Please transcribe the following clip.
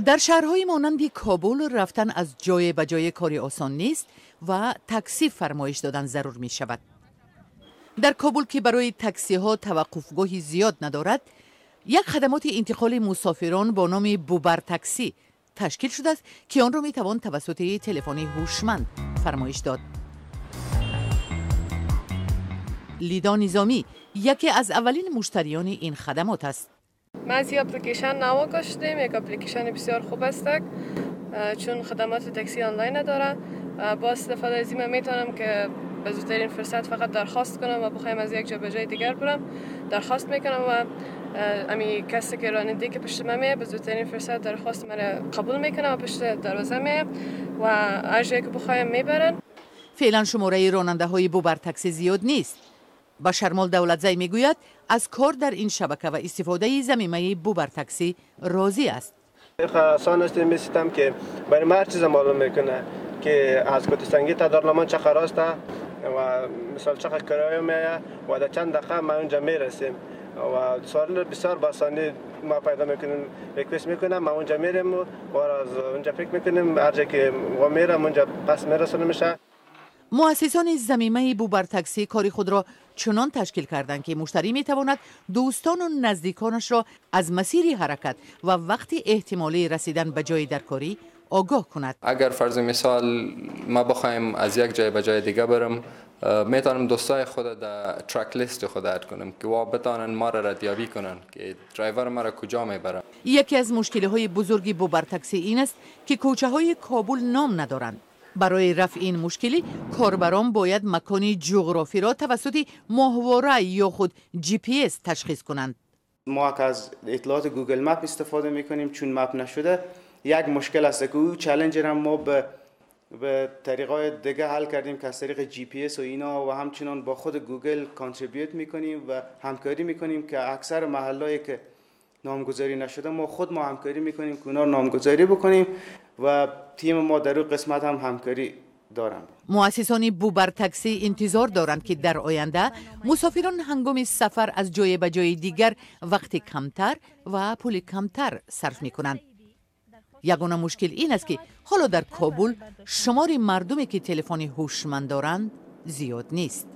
در شهرهای مانند کابل رفتن از جای به جای کاری آسان نیست و تاکسی فرمایش دادن ضرور می شود. در کابل که برای تاکسی ها توقفگاهی زیاد ندارد، یک خدمات انتقال مسافران با نام بوبر تاکسی تشکیل شده است که آن را می توان توسط تلفن هوشمند فرمایش داد. لیدا نظامی یکی از اولین مشتریان این خدمات است. ما از این اپلیکیشن نوا کشیدیم. یک اپلیکیشن بسیار خوب است چون خدمات تاکسی آنلاین نداره. با استفاده از این میتونم که به زودترین فرصت فقط درخواست کنم و بخوایم از یک جا به جای دیگر برم درخواست میکنم و امی کسی که راننده که پشت من میه به زودترین فرصت درخواست من قبول میکنم و پشت دروازه میه و هر جایی که بخوایم میبرن. فعلا شماره راننده های بوبر تاکسی زیاد نیست. بشرمال دولتزی میگوید از کار در این شبکه و استفاده ضمیمه بوبر تاکسی راضی است. آسان است میستم که برای هر چیز معلوم میکنه که از کوتسنگی تا دارلمان چه خراست و مثال چه کرایه میه و در چند دقیقه ما اونجا میرسیم و سوال بسیار با آسانی ما پیدا میکنیم ریکوست میکنم ما اونجا میریم و از اونجا فکر میکنیم هر جا که ما میرم اونجا پس میرسونه میشه. مؤسسان ضمیمه بوبر تاکسی کاری خود را چنان تشکیل کردند که مشتری میتواند دوستان و نزدیکانش را از مسیر حرکت و وقت احتمالی رسیدن به جای درکاری آگاه کند. اگر فرض مثال ما بخوایم از یک جای به جای دیگه برم، میتونم دوستای خود در ترک لیست خود اد کنم که وا بتانن ما را ردیابی کنن که درایور ما را کجا میبره. یکی از مشکل‌های بزرگی بوبر تاکسی این است که کوچه‌های کابل نام ندارند. برای رفع این مشکلی کاربران باید مکان جغرافی را توسط ماهواره یا خود GPS تشخیص کنند. ما از اطلاعات گوگل مپ استفاده میکنیم چون مپ نشده. یک مشکل است که او چالش را ما به طریقای دیگه حل کردیم که از طریق GPS و اینا و همچنان با خود گوگل کانتریبیوت میکنیم و همکاری میکنیم که اکثر محلایی که نامگذاری نشده ما همکاری میکنیم که اونا نامگذاری بکنیم و تیم ما در اون قسمت هم همکاری دارند. مؤسسان بوبر تاکسی انتظار دارند که در آینده مسافران هنگام سفر از جای به جای دیگر وقت کمتر و پول کمتر صرف میکنند. یگانه مشکل این است که حالا در کابل شمار مردمی که تلفن هوشمند دارند زیاد نیست.